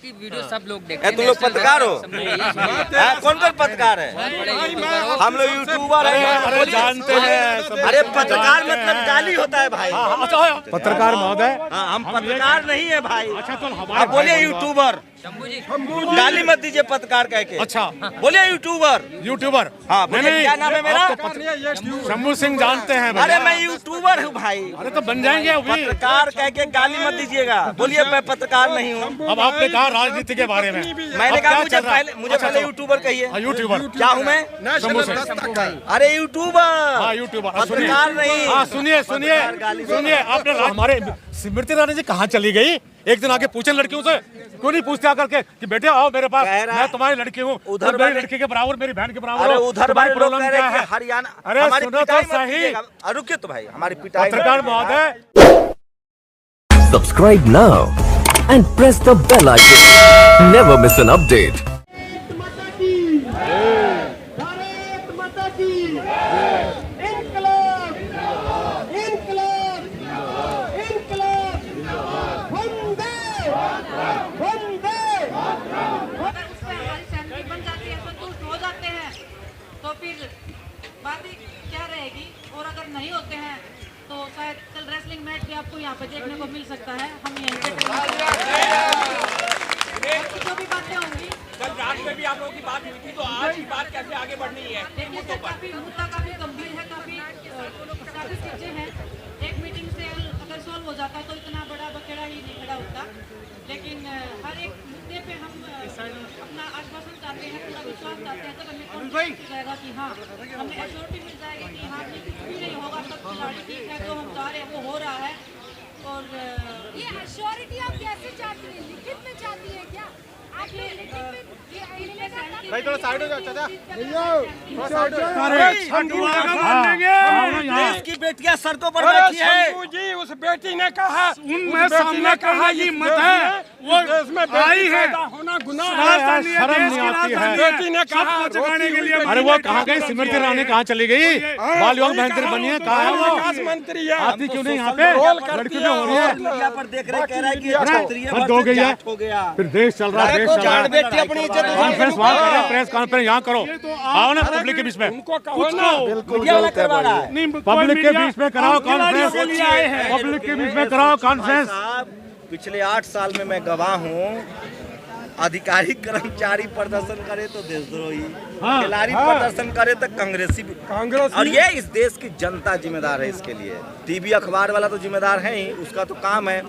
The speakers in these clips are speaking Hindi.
आपकी वीडियो सब लोग देखते हैं। तुम लोग पत्रकार हो? कौन कौन पत्रकार है? हम लोग यूट्यूबर हैं। अरे जानते हैं। अरे पत्रकार मतलब गाली होता है भाई। पत्रकार महोदय, हम पत्रकार नहीं है भाई। अच्छा तो आप हमारे बोलिए यूट्यूबर, गाली मत दीजिए पत्रकार कह के। अच्छा बोलिए यूट्यूबर। यूट्यूबर। हाँ बोलिए, क्या नाम है मेरा? शंभू सिंह जानते हैं अरे मैं यूट्यूबर हूँ भाई। अरे तो बन जाएंगे अभी। पत्रकार कह के गाली मत दीजिएगा। बोलिए मैं पत्रकार नहीं हूँ। अब आपने कहा राजनीति के बारे में, मैंने कहा मुझे पहले यूट्यूबर कहिए। यूट्यूबर क्या हूँ मैं? शंभू सिंह। अरे यूट्यूबर। हाँ यूट्यूबर। पत्रकार नहीं। हाँ सुनिए सुनिए सुनिए, आपने हमारे स्मृति ईरानी जी कहाँ चली गई? एक दिन आके पूछे लड़कियों से, क्यों नहीं पूछते आकर के कि बेटे आओ मेरे पास, मैं तुम्हारी लड़की हूँ, उधर मेरी लड़की के बराबर, मेरी बहन के बराबर। अरे उधर भाई प्रॉब्लम क्या है? हरियाणा। अरे सुनो तो सही। रुकिए तो भाई, हमारी पिटाई। पत्रकार महोदय, Subscribe now and press the bell icon. Never miss an update. तो फिर बात ही क्या रहेगी। और अगर नहीं होते हैं तो शायद कल रेसलिंग मैच भी आपको यहाँ पे देखने को मिल सकता है। हम यहीं पे जो भी बातें होंगी, कल रात में भी आप लोगों की बात हुई थी, तो आज की बात कैसे आगे बढ़नी है? देखिए सर, काफी मुद्दा काफी गंभीर है, काफी चीजें हैं। एक मीटिंग से अगर सॉल्व हो जाता तो इतना बड़ा बखेड़ा ही नहीं खड़ा होता। लेकिन हर एक मुद्दे पे हम अपना आश्वासन चाहते हैं, पूरा विश्वास चाहते हैं, तब हमें कॉन्फिडेंस मिल जाएगा कि हाँ, हमें एश्योरिटी मिल जाएगी कि हाँ ये कुछ भी नहीं होगा, सब खिलाड़ी ठीक है, जो हम चाह रहे हैं वो हो रहा है। और ये एश्योरिटी आप कैसे चाहती हैं? लिखित में चाहती है क्या आप? भाई थोड़ा साइड हो जाओ चाचा। देश की बेटियां सड़कों पर बैठी है। शंभू जी, उस बेटी ने कहा, उनमें सामने कहा ये मत है, वो आई है होना गुनाह है। शर्म नहीं आती है। बेटी ने कहा जगाने के लिए। अरे वो कहाँ गई? स्मृति ईरानी कहाँ चली गई? बाल विभाग मंत्री बनी है, कहाँ है वो? विकास मंत्री है। आती क्यों नहीं यहाँ पे? लड़की में हो रही है, मीडिया पर देख रहे, कह रहा है कि क्षत्रिय हद हो गई है। हो गया। फिर देश चल रहा है, देश चल रहा है। बेटी अपनी इज्जत कॉन्फ्रेंस वहाँ करो, प्रेस कॉन्फ्रेंस यहाँ करो, आओ ना पब्लिक के बीच में। उनको कहो ना, मीडिया वाला करवा रहा है। पब्लिक के बीच में कराओ कॉन्फ्रेंस, पब्लिक के बीच में कराओ कॉन्फ्रेंस। पिछले 8 साल में मैं गवाह हूँ। अधिकारी कर्मचारी प्रदर्शन करे तो देशद्रोही, खिलाड़ी प्रदर्शन करे तो कांग्रेसी। और ये इस देश की जनता जिम्मेदार है इसके लिए। टीवी अखबार वाला तो जिम्मेदार है ही, उसका तो काम है।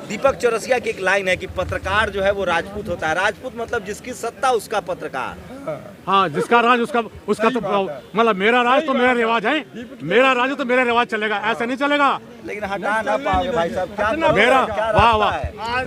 दीपक चौरसिया की एक लाइन है कि पत्रकार जो है वो राजपूत होता है। राजपूत मतलब जिसकी सत्ता उसका पत्रकार। हाँ, जिसका राज उसका तो मतलब मेरा राज तो मेरा रिवाज है, मेरा राज तो मेरा रिवाज चलेगा, ऐसा नहीं चलेगा। लेकिन हटा ना पाओगे भाई साहब, क्या मेरा वाह वाह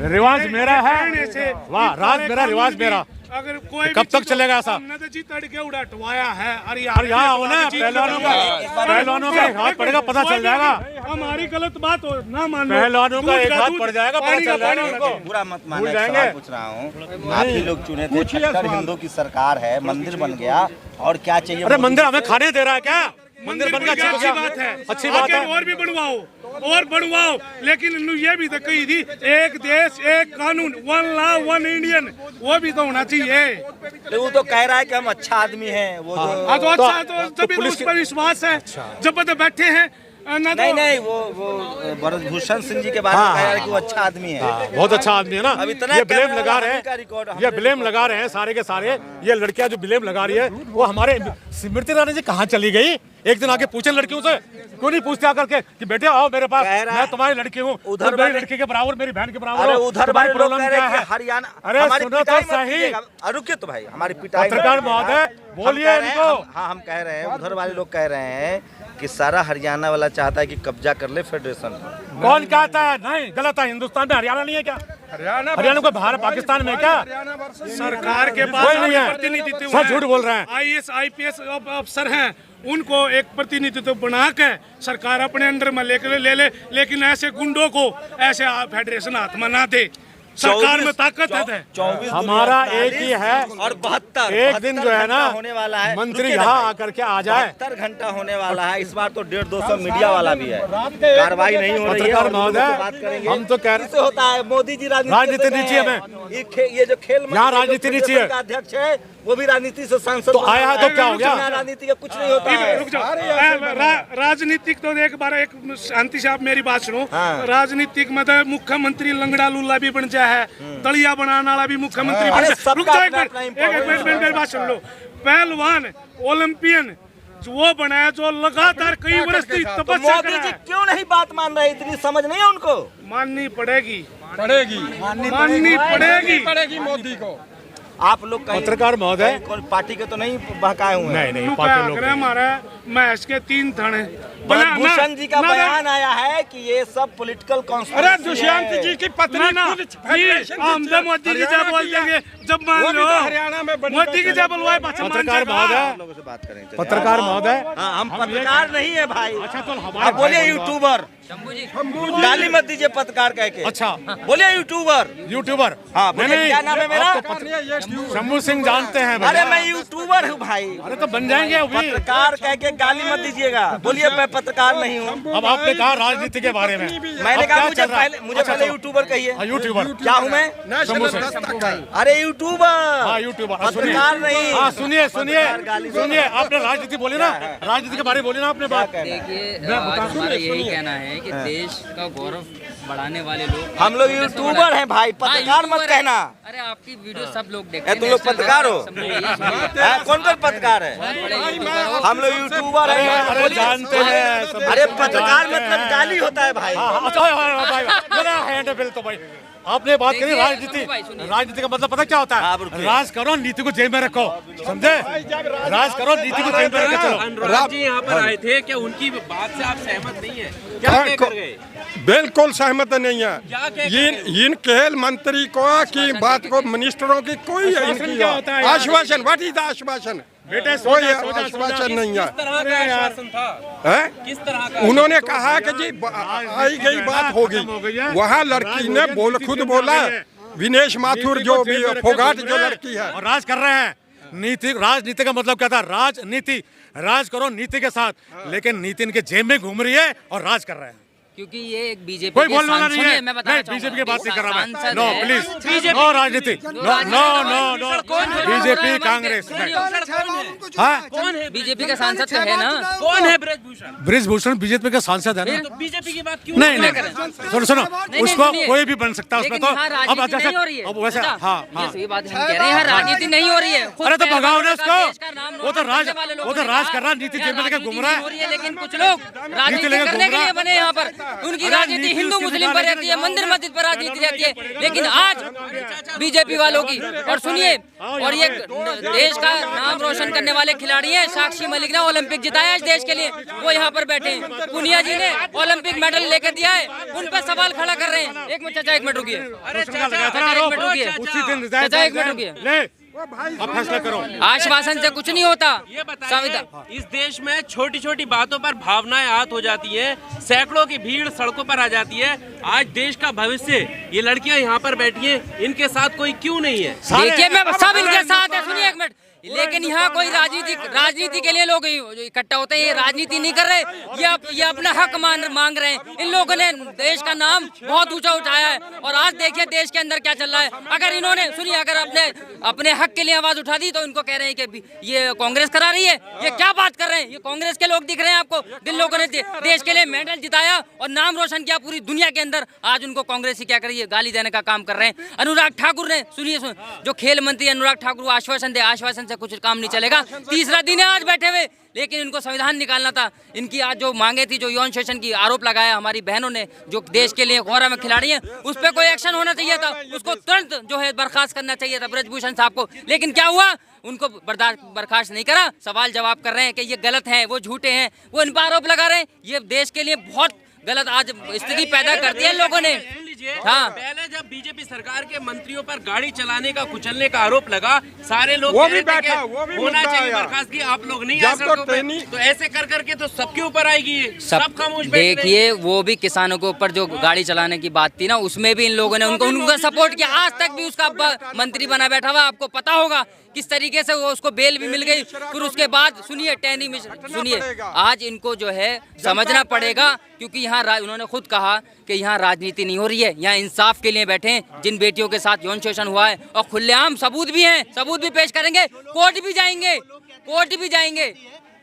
रिवाज मेरा है, वाह राज मेरा रिवाज मेरा। अगर कोई कब तक चलेगा ऐसा? जी तड़के उड़ाटवाया है। अरे यहाँ हो ना, पहलवानों का एक हाथ पड़ेगा, पता चल जाएगा। हमारी गलत बात हो ना मान, पहलवानों का एक हाथ पड़ जाएगा, पता चल जाएगा उनको। बुरा मत माने, सवाल पूछ रहा हूँ। आप ही लोग चुने थे, 76 हिंदू की सरकार है, मंदिर बन गया, और क्या चाहिए? अरे मंदिर हमें खाने दे रहा है क्या? मंदिर बन गया, अच्छी बात है, अच्छी बात है। और भी बढ़वाओ, लेकिन ये भी तो कही थी, एक देश एक कानून, 1 लॉ 1 इंडियन, वो भी तो होना चाहिए। वो तो कह रहा है कि हम अच्छा आदमी हैं। वो तो अच्छा, तो तभी तो उस पर विश्वास है। जब तक बैठे हैं नहीं, वो ब्रजभूषण सिंह जी के बारे में कह रहा है कि वो अच्छा आदमी है। बहुत अच्छा आदमी है ना। अब इतना ये ब्लेम लगा रहे हैं, ये ब्लेम रिकॉर्ड लगा रहे हैं सारे के सारे। ये लड़कियां जो ब्लेम लगा रही है, वो हमारे स्मृति ईरानी जी कहाँ चली गई? एक दिन आके पूछे लड़कियों से, क्यों नहीं पूछते आकर के कि बेटे आओ मेरे पास, मैं तुम्हारी लड़की हूँ, उधर मेरी लड़की के बराबर, मेरी बहन के बराबर। अरे उधर भाई प्रॉब्लम क्या है? हरियाणा। अरे सुनो तो सही। रुकिए तो भाई, हमारी पिटाई। पत्रकार महोदय बोलिए इनको। हाँ, हम कह रहे हैं, उधर वाले लोग कह रहे हैं कि सारा हरियाणा वाला चाहता है कि कब्जा कर ले फेडरेशन। कौन कहता है? नहीं, गलत है। हिंदुस्तान में हरियाणा नहीं है क्या? हरियाणा को भारत पाकिस्तान में क्या? सरकार के पास कोई नहीं है, प्रतिनिधित्व सब झूठ बोल रहे हैं। IAS IPS अफसर हैं, उनको एक प्रतिनिधित्व बना के सरकार अपने अंडर में ले ले, लेकिन ऐसे गुंडों को ऐसे फेडरेशन हाथ में ना दे। सरकार में ताकत है। 24 हमारा एक ही है और 72 एक दिन जो है ना होने वाला है, मंत्री यहाँ आकर के आ जाए। 72 घंटा होने वाला है। इस बार तो 150-200 मीडिया वाला भी है। कार्रवाई नहीं हो रही है। पत्रकार महोदय, बात करेंगे। हम तो कह रहे कैसे होता है, मोदी जी राजनीति नहीं चाहिए हमें। ये जो खेल यहाँ राजनीति नहीं चाहिए। अध्यक्ष है वो भी राजनीति से सांसद तो आया है तो क्या हो गया? राजनीति का कुछ नहीं होता है। रुक जाओ, राजनीतिक तो एक बार एक शांति से आप मेरी बात सुनो। हाँ। राजनीतिक मतलब मुख्यमंत्री लंगड़ा लुल्ला भी बन जाए, दलिया बनाने वाला भी मुख्यमंत्री बन जाए। रुक जाओ एक मिनट मेरी बात सुन लो। पहलवान ओलंपियन जो वो बनाया, जो लगातार कई वर्ष की तो तपस्या मोदी करा जी है। क्यों नहीं बात मान रहे? इतनी समझ नहीं है उनको। माननी पड़ेगी मोदी को। आप लोग कहीं पत्रकार महोदय, कोई पार्टी के तो नहीं बहकाए हुए हैं? नहीं पार्टी लोग नहीं। हमारा मैच के 3 थने भूषण जी का बयान आया है कि ये सब पॉलिटिकल अरे दुष्यंत जी की पत्नी हम मोदी जी जब बोल देंगे, जब मान लो हरियाणा में मोदी की जब बोलवाए पत्रकार महोदय, लोगों से बात करें। पत्रकार महोदय, हम पत्रकार नहीं है भाई। अच्छा तो आप बोलिए यूट्यूबर। गाली मत दीजिए पत्रकार कह के। अच्छा बोलिए यूट्यूबर। यूट्यूबर। हाँ बोलिए, क्या नाम है मेरा? शंभू सिंह जानते हैं अरे भैया। मैं यूट्यूबर हूँ भाई। अरे तो बन जाएंगे अभी। पत्रकार कह के गाली मत दीजिएगा। बोलिए मैं पत्रकार नहीं हूँ। अब आपने कहा राजनीति के बारे में, मैंने अब कहा क्या मुझे चल रहा है? पहले अच्छा, यूट्यूबर कहिए। यूट्यूबर क्या हूँ मैं? शंभू सिंह। अरे यूट्यूबर। हाँ यूट्यूबर। पत्रकार नहीं। हाँ सुनिए आपने राजनीति बोली ना, राजनीति के बारे में बोली ना आपने बात। देखिए आज हमारा यही कहना है कि देश का गौरव बढ़ाने वाले लोग हम लोग यूट्यूबर हैं भाई, पत्रकार मत कहना। अरे आपकी वीडियो सब लोग देखते हैं। तुम लोग पत्रकार हो? कौन कौन पत्रकार है? हम लोग यूट्यूबर हैं। अरे जानते हैं। अरे पत्रकार मतलब गाली होता है भाई। तो भाई आपने बात करी राजनीति, राजनीति का मतलब पता क्या होता है? राज करो, नीति को जेब में रखो, समझे? राज करो, नीति को जेब में रखो। चलो अनुराग जी यहाँ पर आए थे, क्या उनकी बात से आप सहमत नहीं है? क्या कह कर गए? बिल्कुल सहमत नहीं है। इन खेल मंत्री को की बात को, मिनिस्टरों की कोई आश्वासन, व्हाट इज द आश्वासन? बेटे कोई आश्वासन नहीं है। किस तरह का आश्वासन था? किस तरह का? उन्होंने कहा कि जी आई गई बात होगी। वहाँ लड़की ने खुद बोला, विनेश माथुर जो भी फोगाट जो लड़की है, और राज कर रहे हैं। नीति, राजनीति का मतलब क्या था? राजनीति, राज करो नीति के साथ, लेकिन नीति इनके जेब में घूम रही है और राज कर रहे हैं। क्योंकि ये एक बीजेपी कोई के बोलने वाला नहीं है। मैं बताना चाहूंगा, बीजेपी की बात नहीं कर रहा मैं। सांसद नो है। प्लीज, नो राजनीति, नो बीजेपी कांग्रेस। कौन है? बीजेपी का सांसद तो है ना? कौन है ब्रजभूषण? ब्रिजभूषण बीजेपी का सांसद है ना? तो बीजेपी की बात क्यों नहीं सुनो उसको सुनिए। कोई भी बन सकता है उसमें। लेकिन तो यहाँ अब राजनीति जैसे नहीं हो रही है। अब वैसे अच्छा, हाँ ये सही बात हम कह रहे हैं, यहाँ राजनीति नहीं हो रही है। खुद अरे तो पहलवान भगाओ ना देश का उसको। नाम वो तो रोशन राज, करने वाले वो लोगों तो ने राज कहा, कर रहा है, नीति जेब में लेके राजनीति घूम रहा नहीं हो रही है, है। लेकिन कुछ लोग राजनीति लेके करने घूम के लिए रहा। बने यहाँ पर। उनकी अरे राजनीति नीति हिंदू उसकी मुस्लिम पर बिगाड़ रहती है, लेके मंदिर जाओ। मस्जिद पर राजनीति रहती है। लेकिन आज बीजेपी वालों की, और सुनिए, और ये देश का नाम रोशन करने वाले खिलाड़ी हैं। साक्षी मलिक ने ओलंपिक जिताया इस देश के लिए, वो यहाँ पर बैठे हैं। पुनिया जी ने ओलंपिक मेडल लेकर दिया है, उन पर सवाल खड़ा कर रहे हैं। एक मिनट चाचा, एक मिनट रुकिए। उसी दिन चाचा एक मिनट रुकिए। ले अब फैसला करो। आश्वासन से कुछ नहीं होता। ये बताइए, इस देश में छोटी छोटी बातों पर भावनाएं आहत हो जाती हैं, सैकड़ों की भीड़ सड़कों पर आ जाती है। आज देश का भविष्य, ये लड़कियां यहाँ पर बैठी हैं, इनके साथ कोई क्यों नहीं है? देखिए मैं सब इनके साथ है, सुनिए एक मिनट। लेकिन यहाँ कोई राजनीति के लिए लोग इकट्ठा होते हैं, ये राजनीति नहीं कर रहे, ये अपना हक मांग रहे हैं। इन लोगों ने देश का नाम बहुत ऊंचा उठाया है, और आज देखिए देश के अंदर क्या चल रहा है। अगर इन्होंने, सुनिए, अगर अपने हक के लिए आवाज उठा दी तो इनको कह रहे हैं कि ये कांग्रेस करा रही है। ये क्या बात कर रहे हैं? ये कांग्रेस के लोग दिख रहे हैं आपको? जिन लोगों ने देश के लिए मेडल जिताया और नाम रोशन किया पूरी दुनिया के अंदर, आज उनको कांग्रेस ही क्या कर रही है? गाली देने का काम कर रहे हैं। अनुराग ठाकुर ने, सुनिए, जो खेल मंत्री अनुराग ठाकुर, वो आश्वासन दे, आश्वासन से कुछ काम नहीं चलेगा। तीसरा दिन है आज बैठे हुए, लेकिन इनको संविधान निकालना था। इनकी आज जो मांगे थी, जो यौन शोषण की आरोप लगाया हमारी बहनों ने, जो देश के लिए गौरव में खिलाड़ी हैं, उस पर कोई एक्शन होना चाहिए था। उसको तुरंत जो है बर्खास्त करना चाहिए था ब्रजभूषण साहब को। लेकिन क्या हुआ? उनको बर्खास्त नहीं करा। सवाल जवाब कर रहे हैं कि ये गलत है, वो झूठे हैं, वो इन पर आरोप लगा रहे हैं। ये देश के लिए बहुत गलत आज स्थिति पैदा कर दी है लोगों ने। लीजिए, हाँ। पहले जब बीजेपी सरकार के मंत्रियों पर गाड़ी चलाने का कुचलने का आरोप लगा, सारे लोग वो कह भी रहे थे बैठा, कि वो भी होना मुद्दा चाहिए आया। बर्खास्तगी, आप लोग नहीं जब आ तो सड़कों पे, ट्रेनी- तो ऐसे कर करके तो सबके ऊपर आएगी ये, सब खामोश बैठ गए। देखिए वो भी किसानों के ऊपर जो गाड़ी चलाने की बात थी ना, उसमें भी इन लोगों ने उनका सपोर्ट किया। आज तक भी उसका मंत्री बना बैठा हुआ, आपको पता होगा किस तरीके से वो उसको बेल भी मिल गई। फिर उसके बाद सुनिए टैनी मिश्रा, सुनिए आज इनको जो है समझना पड़ेगा, क्योंकि यहाँ उन्होंने खुद कहा कि यहाँ राजनीति नहीं हो रही है, यहाँ इंसाफ के लिए बैठे हैं। जिन बेटियों के साथ यौन शोषण हुआ है और खुलेआम सबूत भी हैं, सबूत भी पेश करेंगे, कोर्ट भी जाएंगे, कोर्ट भी जाएंगे।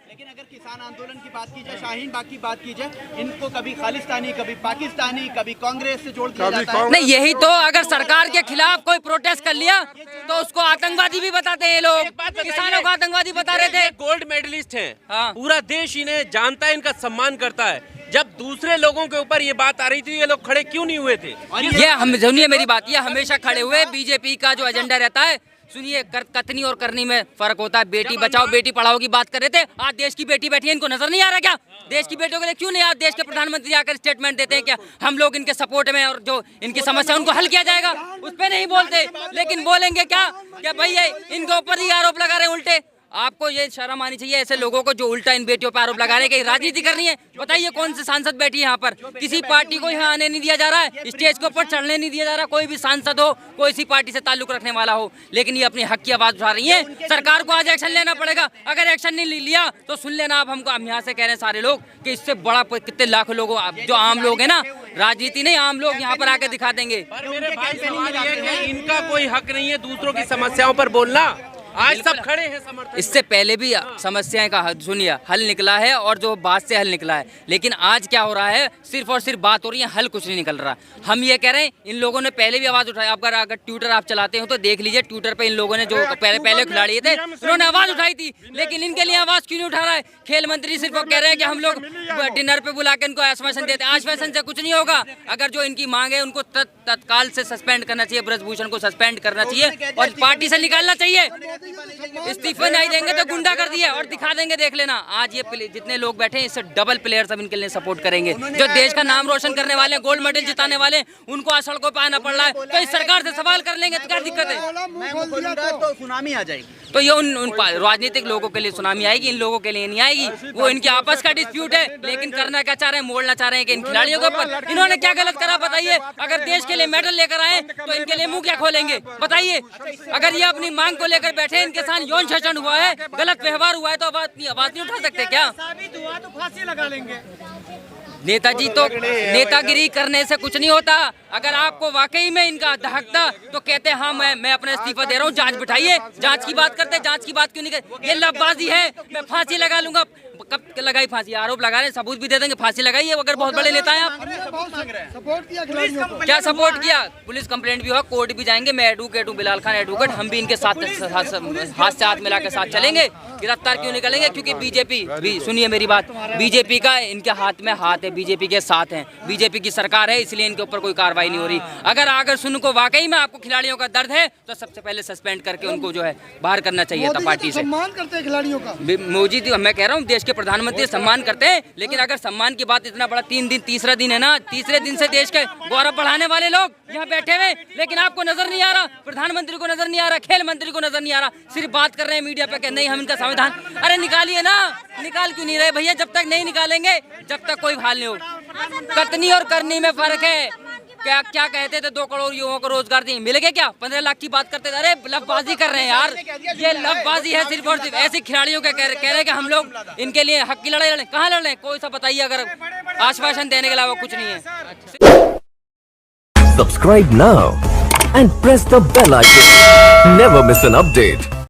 लेकिन अगर किसान आंदोलन की बात की जाए, शाहीन बाग की बात की जाए, इनको कभी खालिस्तानी, कभी पाकिस्तानी, कभी कांग्रेस से जोड़ दिया जाता है। नहीं यही तो, अगर सरकार के खिलाफ कोई प्रोटेस्ट कर लिया तो उसको आतंकवादी भी बताते हैं लोग, किसानों को आतंकवादी बता रहे थे। गोल्ड मेडलिस्ट हैं, हाँ। पूरा देश इन्हें जानता है, इनका सम्मान करता है। जब दूसरे लोगों के ऊपर ये बात आ रही थी, ये लोग खड़े क्यों नहीं हुए थे? ये हम सुनिए मेरी बात, ये हमेशा खड़े हुए। बीजेपी का जो एजेंडा रहता है, सुनिए कथनी और करनी में फर्क होता है। बेटी बचाओ बेटी पढ़ाओ की बात कर रहे थे, आज देश की बेटी बैठी है, इनको नजर नहीं आ रहा क्या? देश की बेटियों के लिए क्यों नहीं आज देश के प्रधानमंत्री आकर स्टेटमेंट देते हैं क्या हम लोग इनके सपोर्ट में, और जो इनकी समस्या उनको हल किया जाएगा उस पर नहीं बोलते, लेकिन बोलेंगे क्या भैया इनके ऊपर ही आरोप लगा रहे हैं उल्टे। आपको ये शर्म आनी चाहिए ऐसे लोगों को जो उल्टा इन बेटियों पर आरोप लगा रहे हैं कि राजनीति करनी है। बताइए कौन से सांसद बैठी है यहाँ पर? किसी पार्टी को यहाँ आने नहीं दिया जा रहा है, स्टेज के ऊपर चढ़ने नहीं दिया जा रहा, कोई भी सांसद हो, कोई सी पार्टी से ताल्लुक रखने वाला हो, लेकिन ये अपने हक की आवाज उठा रही है। सरकार को आज एक्शन लेना पड़ेगा, अगर एक्शन नहीं लिया तो सुन लेना आप हमको, हम यहाँ से कह रहे हैं सारे लोग कि इससे बड़ा कितने लाखों लोगों जो आम लोग है ना, राजनीति नहीं आम लोग यहाँ पर आकर दिखा देंगे। मेरे भाई सवाल ये है कि इनका कोई हक नहीं है दूसरों की समस्याओं पर बोलना। आज सब खड़े हैं समर्थन। इससे पहले भी समस्याएं का सुनिए हल निकला है, और जो बात से हल निकला है, लेकिन आज क्या हो रहा है, सिर्फ और सिर्फ बात हो रही है, हल कुछ नहीं निकल रहा। हम ये कह रहे हैं इन लोगों ने पहले भी आवाज उठाई। अगर ट्विटर आप चलाते हो तो देख लीजिए, ट्विटर पे इन लोगों ने जो पहले खिलाड़ी थे उन्होंने आवाज उठाई थी, लेकिन इनके लिए आवाज क्यों नहीं उठा रहा है? खेल मंत्री सिर्फ कह रहे हैं कि हम लोग डिनर पे बुला के इनको आश्वासन देते हैं। आश्वासन से कुछ नहीं होगा। अगर जो इनकी मांग है उनको तत्काल से सस्पेंड करना चाहिए, ब्रजभूषण को सस्पेंड करना चाहिए और पार्टी से निकालना चाहिए। इस्तीफा नहीं देंगे तो गुंडा कर दिया और दिखा देंगे, देख लेना। आज ये जितने लोग बैठे हैं इससे डबल प्लेयर सब इनके लिए सपोर्ट करेंगे। जो देश का नाम रोशन करने वाले, गोल्ड मेडल जिताने वाले, उनको आज सड़कों पर आना पड़ रहा है, तो इस सरकार से सवाल कर लेंगे तो क्या दिक्कत है? तो सुनामी आ जाएगी। तो ये उन राजनीतिक लोगों के लिए सुनामी आएगी, इन लोगों के लिए नहीं आएगी। वो इनके आपस का डिस्प्यूट है, लेकिन करना क्या चाह रहे हैं, मोड़ना चाह रहे हैं कि इन खिलाड़ियों के ऊपर। इन्होंने क्या गलत करा बताइए? अगर देश के लिए मेडल लेकर आए तो इनके लिए मुंह क्या खोलेंगे बताइए? अगर ये अपनी मांग को लेकर बैठे, इनके साथ यौन शोषण हुआ है, गलत व्यवहार हुआ है, तो आवाज नहीं उठा सकते क्या? तो फांसी लगा लेंगे। नेताजी तो नेतागिरी करने से कुछ नहीं होता। अगर आपको वाकई में इनका दहकता तो कहते हाँ मैं अपना इस्तीफा दे रहा हूँ, जांच बिठाइए। जांच की बात करते, जांच की बात क्यों नहीं करते? ये लफबाजी है, मैं फांसी लगा लूंगा। कब लगाई फांसी? आरोप लगा रहे हैं, सबूत भी दे देंगे, फांसी लगाइए। अगर बहुत बड़े नेता हैं आप। क्या सपोर्ट किया? पुलिस कंप्लेंट भी हुआ, कोर्ट भी जाएंगे। मैं एडवोकेट हूँ, बिलाल खान एडवोकेट, हम भी इनके साथ हाथ से हाथ मिला के साथ चलेंगे। गिरफ्तार क्यों निकलेंगे? क्योंकि बीजेपी, सुनिए मेरी बात, बीजेपी का इनके हाथ में हाथ है, बीजेपी के साथ हैं, बीजेपी की सरकार है, इसलिए इनके ऊपर कोई कार्रवाई नहीं हो रही। अगर सुन को वाकई में आपको खिलाड़ियों का दर्द है तो सबसे पहले सस्पेंड करके उनको जो है बाहर करना चाहिए था पार्टी से। सम्मान करते हैं खिलाड़ियों का। मोदी जी, मैं कह रहा हूँ देश के प्रधानमंत्री सम्मान करते हैं, लेकिन अगर सम्मान की बात, इतना बड़ा 3 दिन, तीसरा दिन है ना, तीसरे दिन से देश के गौरव बढ़ाने वाले लोग यहाँ बैठे हुए, लेकिन आपको नजर नहीं आ रहा, प्रधानमंत्री को नजर नहीं आ रहा, खेल मंत्री को नजर नहीं आ रहा, सिर्फ बात कर रहे हैं मीडिया पे कि नहीं हम इनका संविधान। अरे निकालिए ना, निकाल क्यों नहीं रहे भैया? जब तक नहीं निकालेंगे जब तक कोई हाल नहीं हो। कतनी और करनी में फर्क है। क्या कहते थे 2 करोड़ युवाओं को रोजगार दिए, मिल गए क्या? 15 लाख की बात करते थे। अरे लफबाजी कर रहे हैं यार, ये लफबाजी है सिर्फ और सिर्फ। ऐसी खिलाड़ियों के कह रहे हैं कि हम लोग इनके लिए हक की लड़ाई लड़े। कहाँ लड़ रहे हैं? कोई सा बताइए, अगर आश्वासन देने के अलावा कुछ नहीं है। Subscribe now and press the bell icon. Never miss an update.